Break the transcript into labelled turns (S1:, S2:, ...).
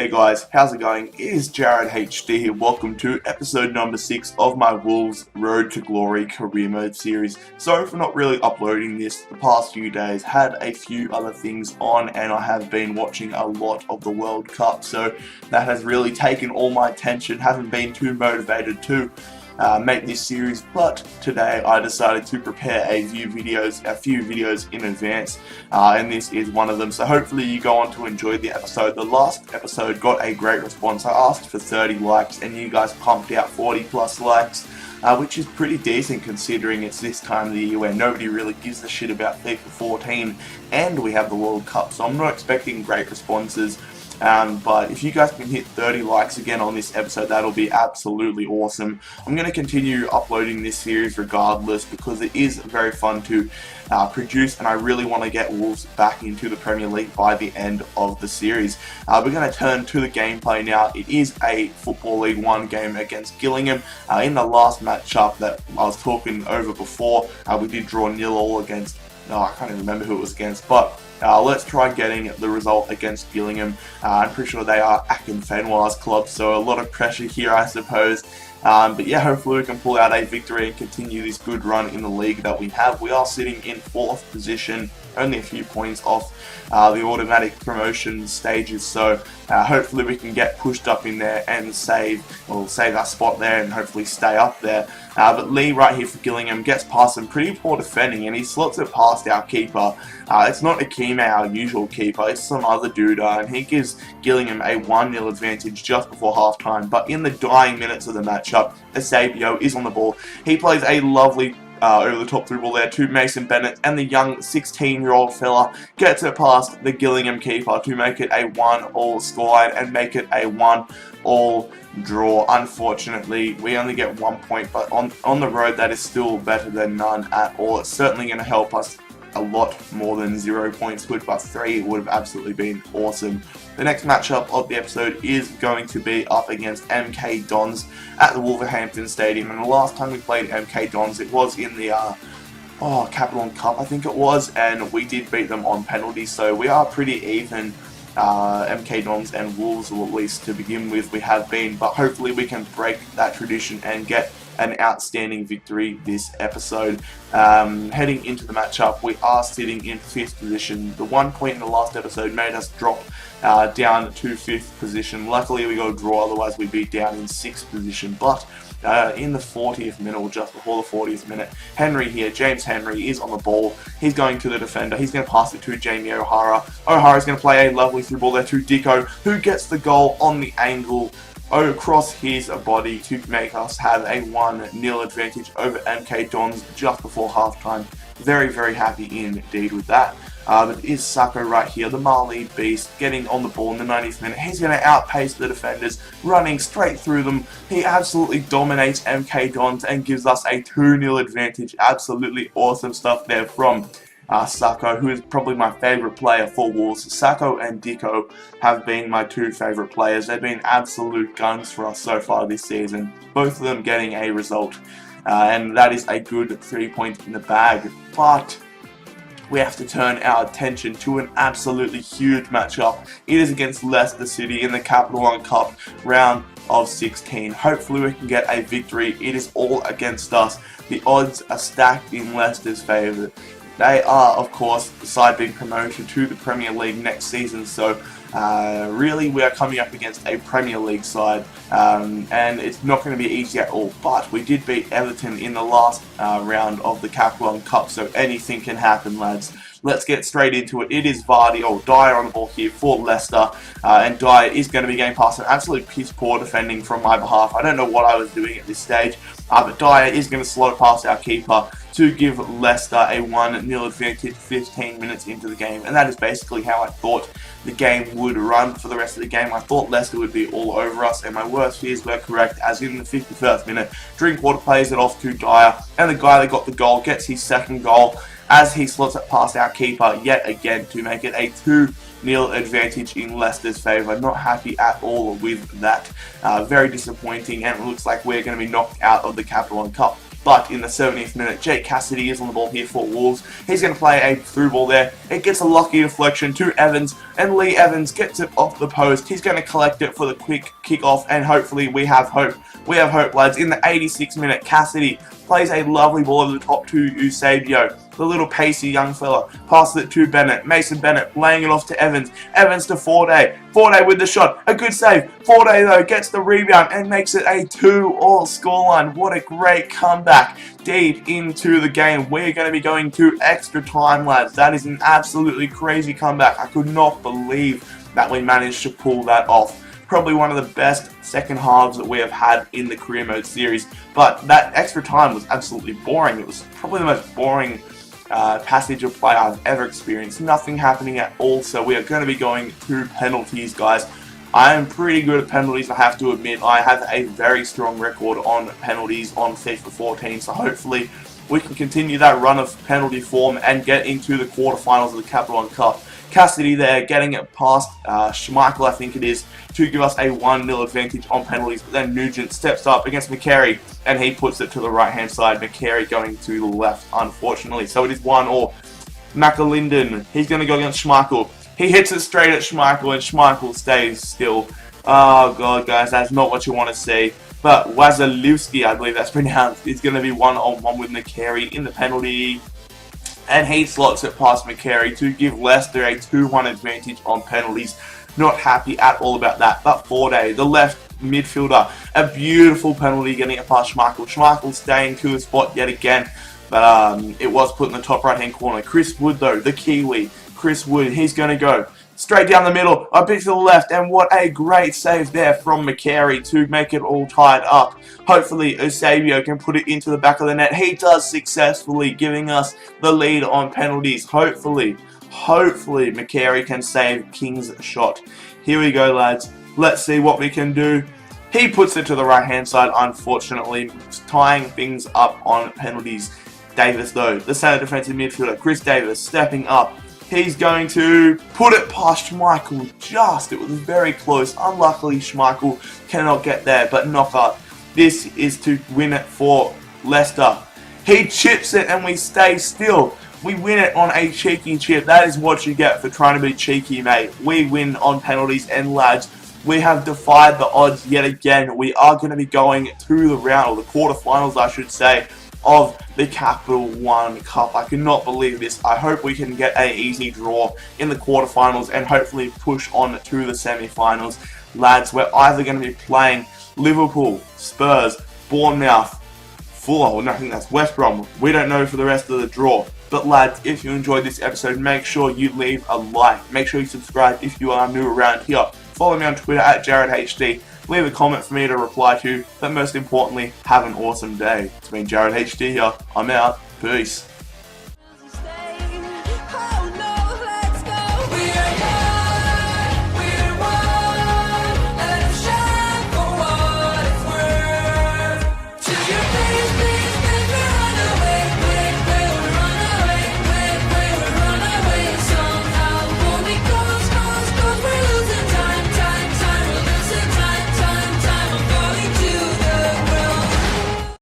S1: Hey guys, how's it going? It is Jared HD here. Welcome to episode number 6 of my Wolves Road to Glory career mode series. Sorry for not really uploading this the past few days. Had a few other things on and I have been watching a lot of the World Cup, so that has really taken all my attention. Haven't been too motivated to make this series, but today I decided to prepare a few videos in advance, and this is one of them. So hopefully you go on to enjoy the episode. The last episode got a great response. I asked for 30 likes and you guys pumped out 40 plus likes, which is pretty decent considering it's this time of the year where nobody really gives a shit about FIFA 14 and we have the World Cup, so I'm not expecting great responses. But if you guys can hit 30 likes again on this episode, that'll be absolutely awesome. I'm going to continue uploading this series regardless because it is very fun to produce, and I really want to get Wolves back into the Premier League by the end of the series. We're going to turn to the gameplay now. It is a Football League 1 game against Gillingham. In the last matchup that I was talking over before, we did draw 0-0 against, I can't even remember who it was against, but let's try getting the result against Gillingham. I'm pretty sure they are Akinfenwa's club, so a lot of pressure here, I suppose. But yeah, hopefully we can pull out a victory and continue this good run in the league that we have. We are sitting in 4th position, only a few points off the automatic promotion stages, so hopefully we can get pushed up in there and save our spot there and hopefully stay up there. But Lee right here for Gillingham gets past some pretty poor defending and he slots it past our keeper. It's not Akime, our usual keeper, it's some other dude, and he gives Gillingham a 1-0 advantage just before halftime. But in the dying minutes of the matchup, Eusebio is on the ball. He plays a lovely over the top through ball there to Mason Bennett, and the young 16-year-old fella gets it past the Gillingham keeper to make it a 1-1 scoreline and make it a 1-1 draw. Unfortunately, we only get 1 point, but on the road that is still better than none at all. It's certainly going to help us a lot more than 0 points would, but 3 would have absolutely been awesome. The next matchup of the episode is going to be up against MK Dons at the Wolverhampton Stadium, and the last time we played MK Dons it was in the Capital One Cup, I think it was, and we did beat them on penalties, so we are pretty even. MK Dons and Wolves, or at least to begin with we have been, but hopefully we can break that tradition and get an outstanding victory this episode. Heading into the matchup, we are sitting in 5th position. The 1 point in the last episode made us drop down to 5th position. Luckily we got a draw, otherwise we'd be down in 6th position. But in the 40th minute, or just before the 40th minute, Henry here, James Henry, is on the ball. He's going to the defender. He's going to pass it to Jamie O'Hara. O'Hara's going to play a lovely through ball there to Dicko, who gets the goal on the angle across his body to make us have a 1-0 advantage over MK Dons just before halftime. Very, very happy indeed with that. But it is Sako right here, the Mali beast, getting on the ball in the 90th minute. He's going to outpace the defenders, running straight through them. He absolutely dominates MK Dons and gives us a 2-0 advantage. Absolutely awesome stuff there from Sako, who is probably my favourite player for Wolves. Sako and Dicko have been my 2 favourite players. They've been absolute guns for us so far this season. Both of them getting a result. And that is a good 3 points in the bag. But we have to turn our attention to an absolutely huge matchup. It is against Leicester City in the Capital One Cup round of 16. Hopefully we can get a victory. It is all against us. The odds are stacked in Leicester's favour. They are, of course, the side being promoted to the Premier League next season, so really we are coming up against a Premier League side, and it's not going to be easy at all. But we did beat Everton in the last round of the Capital One Cup, so anything can happen, lads. Let's get straight into it. It is Dyer on the ball here for Leicester, and Dyer is going to be getting past some absolute piss poor defending from my behalf. I don't know what I was doing at this stage, but Dyer is going to slot it past our keeper to give Leicester a 1-0 advantage 15 minutes into the game, and that is basically how I thought the game would run for the rest of the game. I thought Leicester would be all over us, and my worst fears were correct, as in the 51st minute, Drinkwater plays it off to Dyer, and the guy that got the goal gets his second goal as he slots it past our keeper yet again to make it a 2-0 advantage in Leicester's favour. Not happy at all with that. Very disappointing, and it looks like we're going to be knocked out of the Capital One Cup. But in the 70th minute, Jake Cassidy is on the ball here for Wolves. He's going to play a through ball there. It gets a lucky deflection to Evans, and Lee Evans gets it off the post. He's going to collect it for the quick kick-off, and hopefully we have hope. We have hope, lads. In the 86th minute, Cassidy plays a lovely ball over the top to Eusebio. The little pacey young fella passes it to Bennett. Mason Bennett laying it off to Evans. Evans to Forday. Forday with the shot. A good save. Forday, though, gets the rebound and makes it a 2-all scoreline. What a great comeback deep into the game. We're going to be going to extra time, lads. That is an absolutely crazy comeback. I could not believe that we managed to pull that off. Probably one of the best second halves that we have had in the career mode series. But that extra time was absolutely boring. It was probably the most boring passage of play I've ever experienced. Nothing happening at all, so we are going to be going to penalties, guys. I am pretty good at penalties, I have to admit. I have a very strong record on penalties on FIFA 14, so hopefully we can continue that run of penalty form and get into the quarterfinals of the Capital One Cup. Cassidy there getting it past Schmeichel, I think it is, to give us a 1-0 advantage on penalties. But then Nugent steps up against McCary and he puts it to the right hand side. McCary going to the left, unfortunately. So it is 1-1. McAlinden, he's going to go against Schmeichel. He hits it straight at Schmeichel and Schmeichel stays still. Oh god, guys, that's not what you want to see. But Wazalewski, I believe that's pronounced, is going to be 1-on-1 with McCary in the penalty. And he slots it past McCary to give Leicester a 2-1 advantage on penalties. Not happy at all about that. But Forday, the left midfielder, a beautiful penalty getting it past Schmeichel. Schmeichel staying to his spot yet again. But it was put in the top right hand corner. Chris Wood though, the Kiwi. Chris Wood, he's going to go straight down the middle, a bit to the left, and what a great save there from McCary to make it all tied up. Hopefully Eusebio can put it into the back of the net. He does successfully, giving us the lead on penalties. Hopefully McCary can save King's shot. Here we go, lads. Let's see what we can do. He puts it to the right hand side, unfortunately, tying things up on penalties. Davis though, the centre defensive midfielder, Chris Davis, stepping up. He's going to put it past Schmeichel. It was very close. Unluckily, Schmeichel cannot get there, but Knocker, this is to win it for Leicester. He chips it and we stay still. We win it on a cheeky chip. That is what you get for trying to be cheeky, mate. We win on penalties, and lads, we have defied the odds yet again. We are going to be going to the round, or the quarterfinals, I should say, of the Capital One Cup. I cannot believe this. I hope we can get an easy draw in the quarterfinals and hopefully push on to the semi-finals. Lads, we're either going to be playing Liverpool, Spurs, Bournemouth, Fulham, I think that's West Brom. We don't know for the rest of the draw. But lads, if you enjoyed this episode, make sure you leave a like. Make sure you subscribe if you are new around here. Follow me on Twitter at JaredHD. Leave a comment for me to reply to, but most importantly, have an awesome day. It's been Jared HD here. I'm out. Peace.